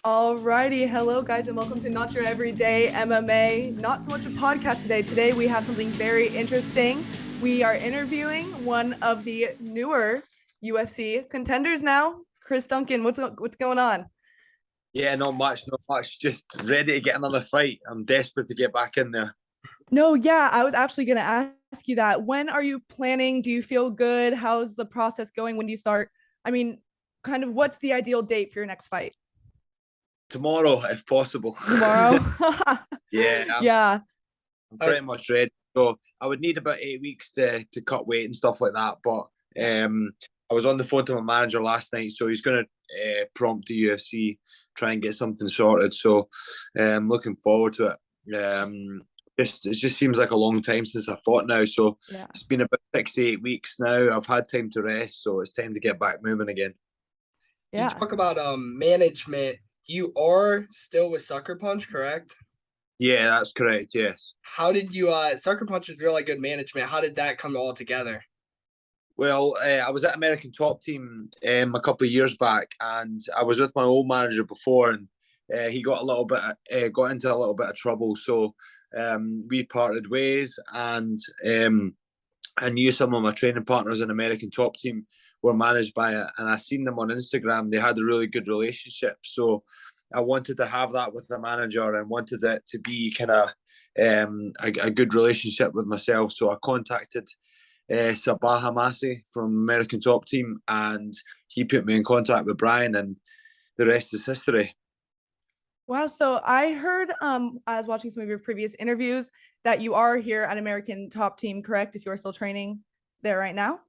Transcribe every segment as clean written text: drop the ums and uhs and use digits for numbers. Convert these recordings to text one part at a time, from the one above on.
Alrighty, hello guys, and welcome to Not Your Everyday MMA. Not so much a podcast today. Today we have something very interesting. We are interviewing one of the newer UFC contenders now, Chris Duncan. What's going on? Yeah, not much, not much. Just ready to get another fight. I'm desperate to get back in there. No, yeah, I was actually gonna ask you that. When are you planning? Do you feel good? How's the process going? When do you start? I mean, kind of what's the ideal date for your next fight? Tomorrow, if possible. Tomorrow? Yeah, Yeah. I'm pretty much ready. So I would need about 8 weeks to cut weight and stuff like that. But I was on the phone to my manager last night, so he's going to prompt the UFC, try and get something sorted. So looking forward to it. It just seems like a long time since I fought now. So Yeah. it's been about 6 to 8 weeks now. I've had time to rest, so it's time to get back moving again. You Yeah. talk about management. You are still with Sucker Punch, correct? Yeah, that's correct. Yes. How did you Sucker Punch is really good management. How did that come all together? Well, I was at American Top Team a couple of years back, and I was with my old manager before, and he got got into a little bit of trouble. So we parted ways, and I knew some of my training partners in American Top Team were managed by it, and I seen them on Instagram. They had a really good relationship, so I wanted to have that with the manager and wanted it to be kind of a good relationship with myself. So I contacted Sabah Hamasi from American Top Team, and he put me in contact with Brian, and the rest is history. Wow. So I heard I was watching some of your previous interviews that you are here at American Top Team, correct? If you are still training there right now?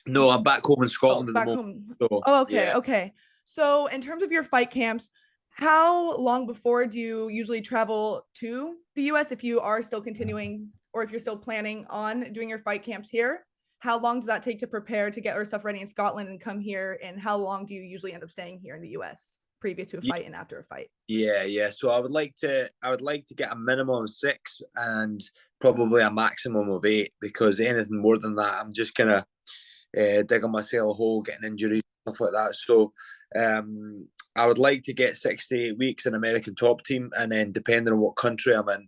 No, I'm back home in Oh, Scotland at the back moment. home. So Oh, okay, yeah. okay. So in terms of your fight camps, how long before do you usually travel to the US if you are still continuing or if you're still planning on doing your fight camps here? How long does that take to prepare to get our stuff ready in Scotland and come here? And how long do you usually end up staying here in the US previous to a fight and after a fight? Yeah. So I would like to get a minimum of 6 and probably a maximum of 8, because anything more than that, I'm just gonna digging myself a hole, getting injuries, stuff like that. So I would like to get 6 to 8 weeks in American Top Team, and then depending on what country I'm in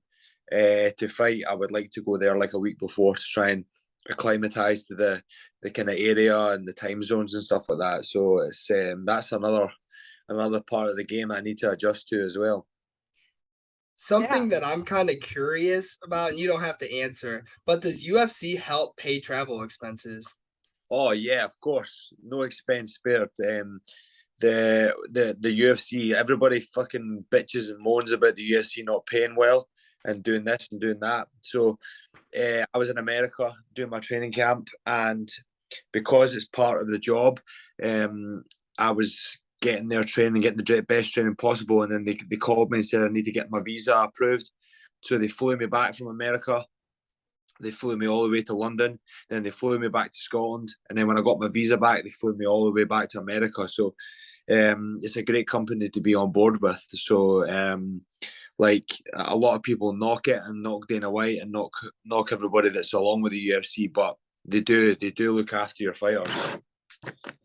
to fight, I would like to go there like a week before to try and acclimatise to the kind of area and the time zones and stuff like that. So it's that's another part of the game I need to adjust to as well. Yeah. Something that I'm kind of curious about, and you don't have to answer, but does UFC help pay travel expenses? Oh yeah, of course, no expense spared. The UFC, everybody fucking bitches and moans about the UFC not paying well and doing this and doing that. So I was in America doing my training camp, and because it's part of the job, I was getting their training, getting the best training possible, and then they called me and said I need to get my visa approved. So they flew me back from America. They flew me all the way to London. Then they flew me back to Scotland. And then when I got my visa back, they flew me all the way back to America. So it's a great company to be on board with. So like a lot of people knock it and knock Dana White and knock everybody that's along with the UFC, but they do look after your fighters.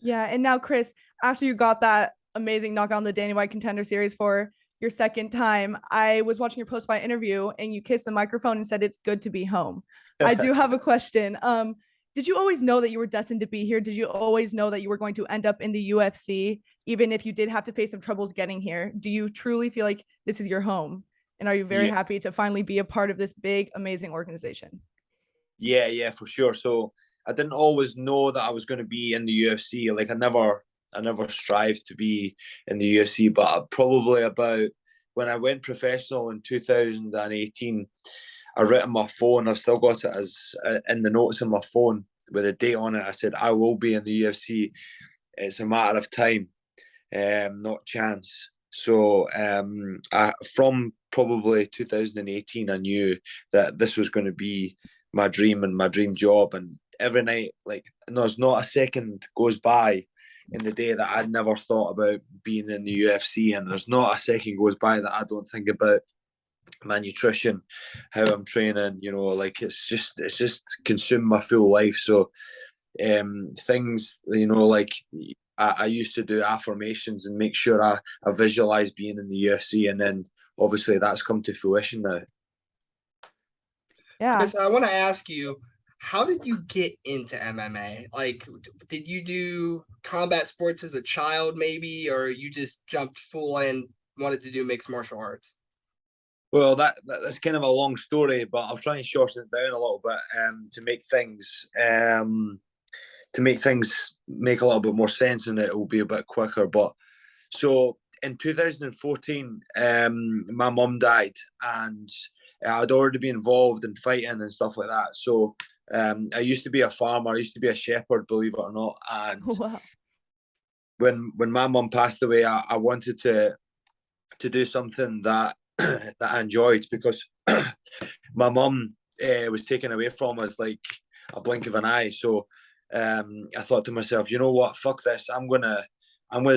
Yeah. And now, Chris, after you got that amazing knockout on the Danny White Contender Series for your second time, I was watching your post fight interview and you kissed the microphone and said it's good to be home. I do have a question. Did you always know that you were destined to be here? Did you always know that you were going to end up in the UFC, even if you did have to face some troubles getting here? Do you truly feel like this is your home? And are you very Yeah, happy to finally be a part of this big, amazing organization? yeah, for sure. So I didn't always know that I was going to be in the UFC. Like I never strived to be in the UFC, but probably about when I went professional in 2018, I wrote on my phone. I've still got it as in the notes on my phone with a date on it. I said I will be in the UFC. It's a matter of time, not chance. So from probably 2018, I knew that this was going to be my dream and my dream job. And every night, like, there's not a second goes by in the day that I'd never thought about being in the UFC, and there's not a second goes by that I don't think about my nutrition, how I'm training. Like it's just consumed my full life. So things, like I used to do affirmations and make sure I visualize being in the UFC, and then obviously that's come to fruition now. Yeah. Chris, I want to ask you, how did you get into MMA? Like, did you do combat sports as a child, maybe, or you just jumped full in, wanted to do mixed martial arts? Well, that's kind of a long story, but I'll try and shorten it down a little bit to make things make a little bit more sense, and it will be a bit quicker. But so in 2014, my mum died, and I'd already been involved in fighting and stuff like that. So I used to be a farmer. I used to be a shepherd, believe it or not. And Wow. when my mum passed away, I wanted to do something that that I enjoyed, because my mum was taken away from us like a blink of an eye. So I thought to myself, you know what, fuck this. I'm gonna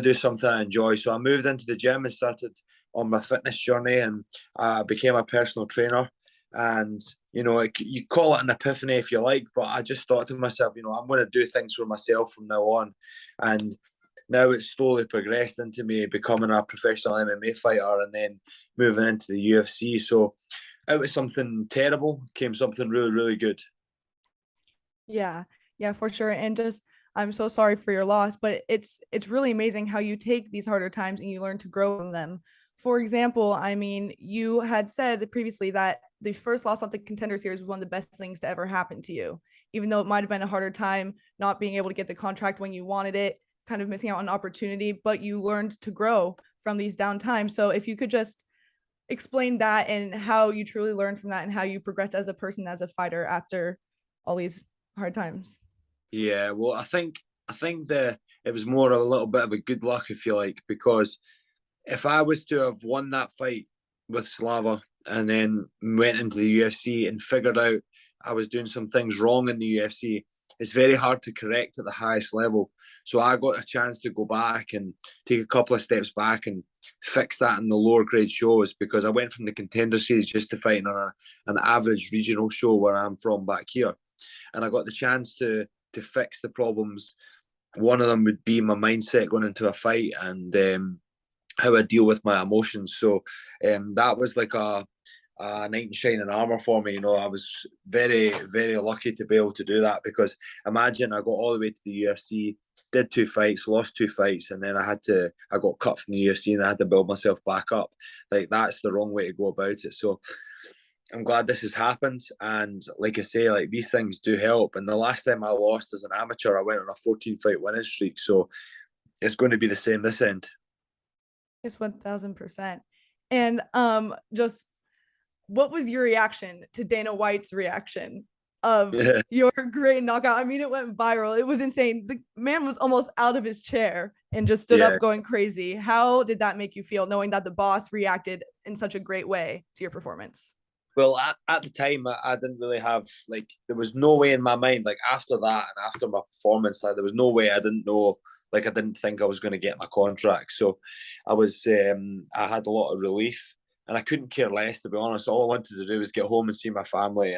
do something I enjoy. So I moved into the gym and started on my fitness journey, and I became a personal trainer. And you call it an epiphany if you like, but I just thought to myself, I'm going to do things for myself from now on. And now it's slowly progressed into me becoming a professional MMA fighter, and then moving into the UFC. So out of something terrible came something really, really good. Yeah. Yeah, for sure. And just I'm so sorry for your loss, but it's really amazing how you take these harder times and you learn to grow from them. For example, I mean, you had said previously that the first loss of the Contender Series was one of the best things to ever happen to you, even though it might have been a harder time not being able to get the contract when you wanted it, kind of missing out on opportunity, but you learned to grow from these down times. So if you could just explain that and how you truly learned from that and how you progressed as a person, as a fighter after all these hard times. Yeah, well, I think that it was more of a little bit of a good luck, if you like, because if I was to have won that fight with Slava and then went into the UFC and figured out I was doing some things wrong in the UFC, it's very hard to correct at the highest level. So I got a chance to go back and take a couple of steps back and fix that in the lower grade shows, because I went from the Contender Series just to fighting on an average regional show where I'm from back here. And I got the chance to fix the problems. One of them would be my mindset going into a fight, and how I deal with my emotions. So that was like a knight in shining armor for me. I was very, very lucky to be able to do that, because imagine I got all the way to the UFC, did 2 fights, lost 2 fights, and then I got cut from the UFC and I had to build myself back up. Like, that's the wrong way to go about it. So I'm glad this has happened. And like I say, like, these things do help. And the last time I lost as an amateur, I went on a 14-fight winning streak. So it's going to be the same this end. It's 1000%. And just what was your reaction to Dana White's reaction of Yeah. your great knockout? I mean, it went viral. It was insane. The man was almost out of his chair and just stood Yeah. up going crazy. How did that make you feel, knowing that the boss reacted in such a great way to your performance? Well, at the time, I didn't really have, like, there was no way in my mind, like, after that and after my performance, like, there was no way. I didn't know, like, I didn't think I was going to get my contract. So I had a lot of relief, and I couldn't care less, to be honest. All I wanted to do was get home and see my family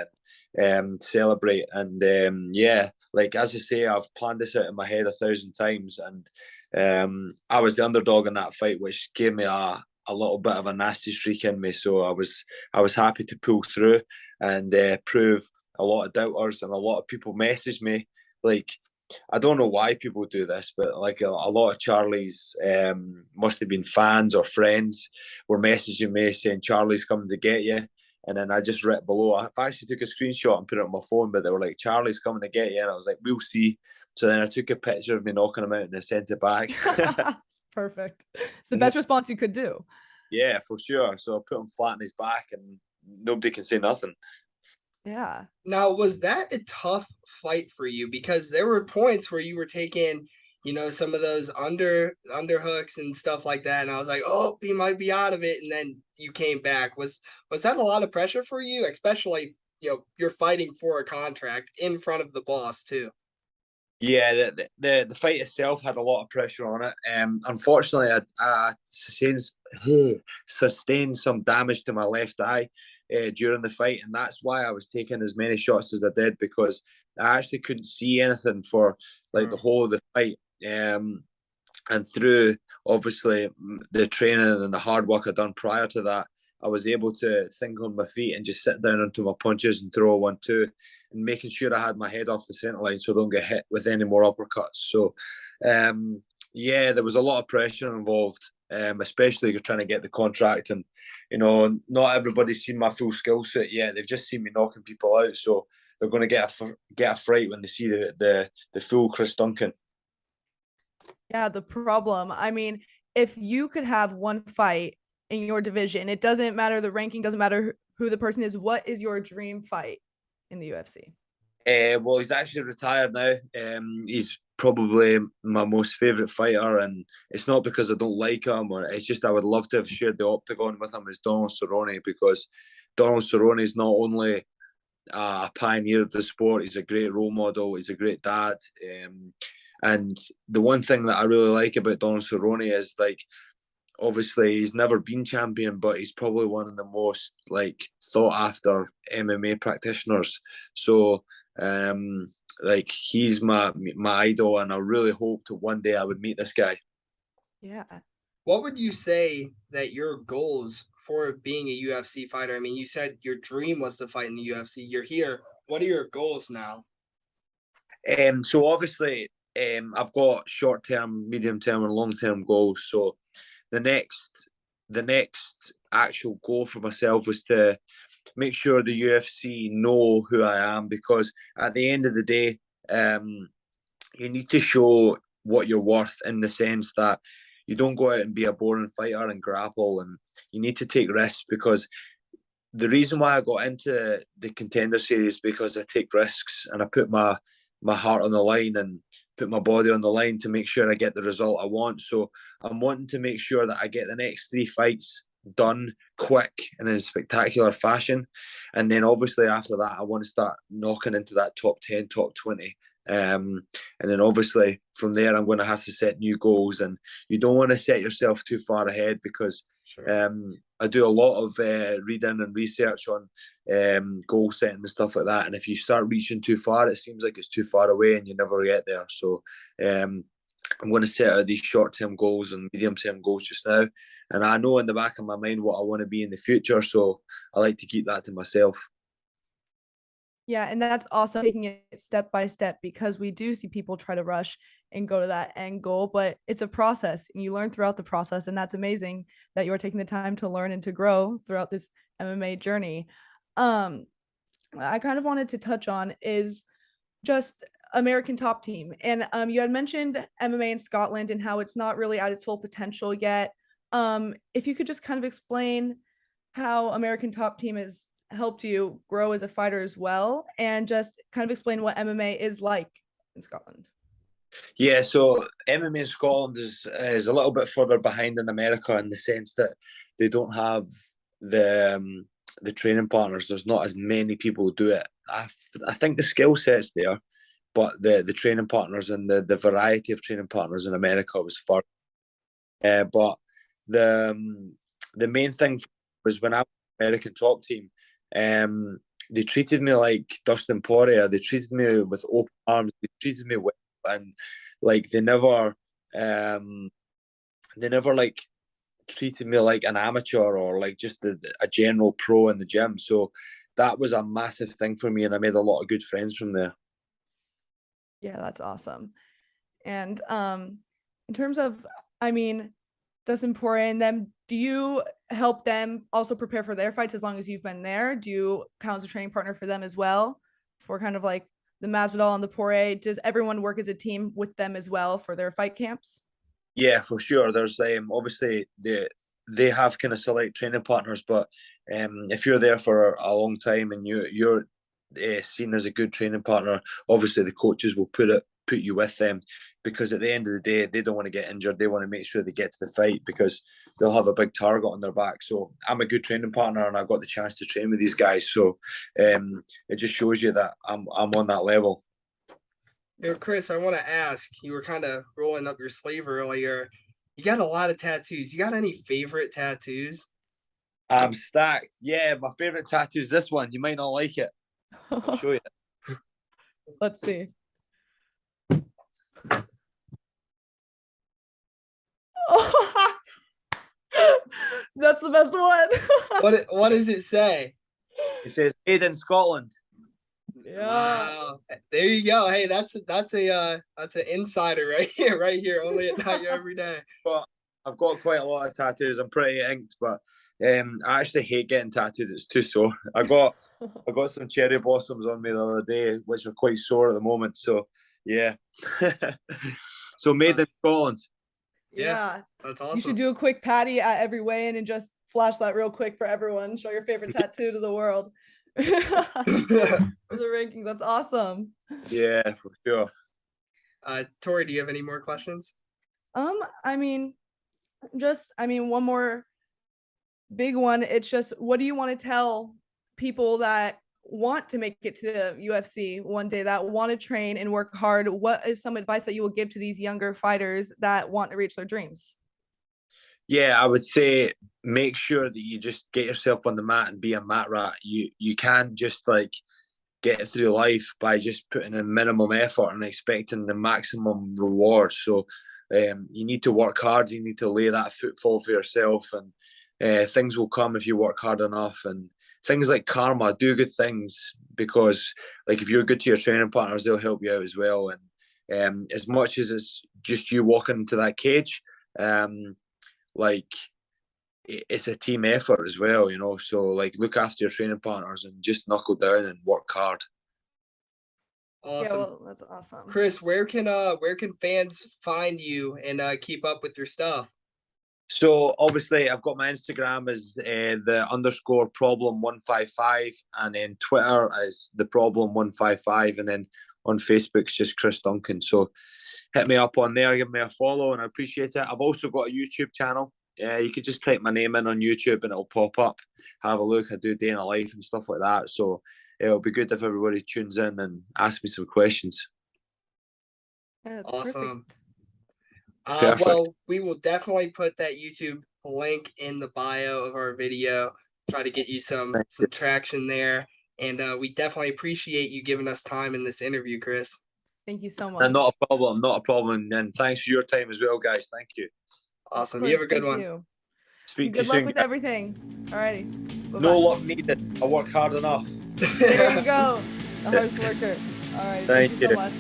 and celebrate. And yeah, like, as I say, I've planned this out in my head 1,000 times. And I was the underdog in that fight, which gave me a little bit of a nasty streak in me. So I was happy to pull through and prove a lot of doubters, and a lot of people messaged me. Like, I don't know why people do this, but like a lot of Charlie's must have been fans or friends were messaging me saying Charlie's coming to get you. And then I just read below. I actually took a screenshot and put it on my phone, but they were like, Charlie's coming to get you. And I was like, we'll see. So then I took a picture of me knocking him out and I sent it back. It's perfect. It's the best response you could do. Yeah, for sure. So I put him flat on his back and nobody can say nothing. Yeah. Now, was that a tough fight for you? Because there were points where you were taking, some of those underhooks and stuff like that, and I was like, oh, he might be out of it, and then you came back. Was that a lot of pressure for you, especially you're fighting for a contract in front of the boss too? Yeah, the fight itself had a lot of pressure on it. Unfortunately, I sustained some damage to my left eye during the fight, and that's why I was taking as many shots as I did, because I actually couldn't see anything for like the whole of the fight. And through obviously the training and the hard work I'd done prior to that, I was able to think on my feet and just sit down onto my punches and throw 1-2, and making sure I had my head off the centre line so I don't get hit with any more uppercuts. So, yeah, there was a lot of pressure involved, especially you're trying to get the contract, and not everybody's seen my full skill set yet. They've just seen me knocking people out, so they're going to get a fright when they see the full Chris Duncan. Yeah, the problem. I mean, if you could have one fight in your division, it doesn't matter the ranking, doesn't matter who the person is. What is your dream fight in the UFC? Well, he's actually retired now. He's probably my most favourite fighter, and it's not because I don't like him, or it's just I would love to have shared the octagon with him as Donald Cerrone, because Donald Cerrone is not only a pioneer of the sport, he's a great role model, he's a great dad. And the one thing that I really like about Donald Cerrone is, like, obviously he's never been champion, but he's probably one of the most sought after MMA practitioners. So he's my idol, and I really hoped one day I would meet this guy. Yeah. What would you say that your goals for being a UFC fighter? I mean, you said your dream was to fight in the UFC. You're here. What are your goals now? So obviously, I've got short term, medium term, and long term goals. So the next actual goal for myself was to make sure the UFC know who I am, because at the end of the day, you need to show what you're worth, in the sense that you don't go out and be a boring fighter and grapple, and you need to take risks. Because the reason why I got into the Contender Series, because I take risks and I put my heart on the line and put my body on the line to make sure I get the result I want. So I'm wanting to make sure that I get the next 3 fights done quick and in a spectacular fashion, and then obviously after that I want to start knocking into that top 10, top 20. And then obviously from there I'm going to have to set new goals, and you don't want to set yourself too far ahead, because I do a lot of reading and research on goal setting and stuff like that, and if you start reaching too far, it seems like it's too far away and you never get there. So I'm going to set out these short-term goals and medium-term goals just now, and I know in the back of my mind what I want to be in the future, so I like to keep that to myself. Yeah, and that's also taking it step by step, because we do see people try to rush and go to that end goal, but it's a process and you learn throughout the process. And that's amazing that you're taking the time to learn and to grow throughout this MMA journey. I kind of wanted to touch on is just American Top Team. And you had mentioned MMA in Scotland and how it's not really at its full potential yet. If you could just kind of explain how American Top Team has helped you grow as a fighter as well, and just kind of explain what MMA is like in Scotland. Yeah, so MMA in Scotland is a little bit further behind in America, in the sense that they don't have the training partners. There's not as many people who do it. I think the skill set's there, but the training partners and the variety of training partners in America was far. But the main thing was when I was American Top Team, they treated me like Dustin Poirier. They treated me with open arms. They treated me well, and they never like treated me like an amateur, or like just a general pro in the gym. So that was a massive thing for me, and I made a lot of good friends from there. Yeah, that's awesome. And in terms of, I mean, Dustin Poirier and them, do you help them also prepare for their fights as long as you've been there? Do you count as a training partner for them as well, for kind of like the Masvidal and the Poirier? Does everyone work as a team with them as well for their fight camps? Yeah, for sure. There's obviously they have kind of select training partners, but if you're there for a long time and you're seen as a good training partner, obviously the coaches will put you with them, because at the end of the day they don't want to get injured. They want to make sure they get to the fight, because they'll have a big target on their back. So I'm a good training partner, and I got the chance to train with these guys. So it just shows you that I'm on that level. Chris, I want to ask, you were kind of rolling up your sleeve earlier. You got a lot of tattoos. You got any favorite tattoos? I'm stacked. Yeah, my favorite tattoo is this one. You might not like it. I'll show you. Let's see. That's the best one. What does it say? It says made in Scotland. Yeah. Wow. There you go. Hey, that's an insider right here, right here. Only at Not Your Everyday. But I've got quite a lot of tattoos. I'm pretty inked, but I actually hate getting tattooed. It's too sore. I got some cherry blossoms on me the other day, which are quite sore at the moment. So yeah. So made in Scotland. Yeah. That's You awesome. should do a quick patty at every weigh-in and just flash that real quick for everyone. Show your favorite tattoo to the world. For the ranking. That's awesome. Yeah, for sure. Tori, do you have any more questions? I mean, one more big one. It's just, what do you want to tell people that want to make it to the UFC one day, that want to train and work hard? What is some advice that you will give to these younger fighters that want to reach their dreams? Yeah, I would say make sure that you just get yourself on the mat and be a mat rat. You can't just like get through life by just putting in minimum effort and expecting the maximum reward. So you need to work hard. You need to lay that footfall for yourself, and things will come if you work hard enough. And things like karma, do good things, because like if you're good to your training partners, they'll help you out as well. And as much as it's just you walking into that cage, like it's a team effort as well, you know. So like look after your training partners and just knuckle down and work hard. Awesome. Yeah, well, that's awesome. Chris, where can fans find you and keep up with your stuff? So obviously I've got my Instagram as the _problem155, and then Twitter as the problem155, and then on Facebook it's just Chris Duncan. So hit me up on there, give me a follow, and I appreciate it. I've also got a YouTube channel. You could just type my name in on YouTube and it'll pop up. Have a look. I do day in a life and stuff like that. So it'll be good if everybody tunes in and asks me some questions. Yeah, that's Awesome. perfect. Well, we will definitely put that YouTube link in the bio of our video. Try to get you some traction there, and we definitely appreciate you giving us time in this interview, Chris. Thank you so much. And not a problem. And thanks for your time as well, guys. Thank you. Awesome. Course, you have a good thank one. You. Speak Good to you luck soon, with guys. everything. Alrighty. Bye-bye. No luck needed. I work hard enough. There you go. The hardest worker. All right. Thank you so much.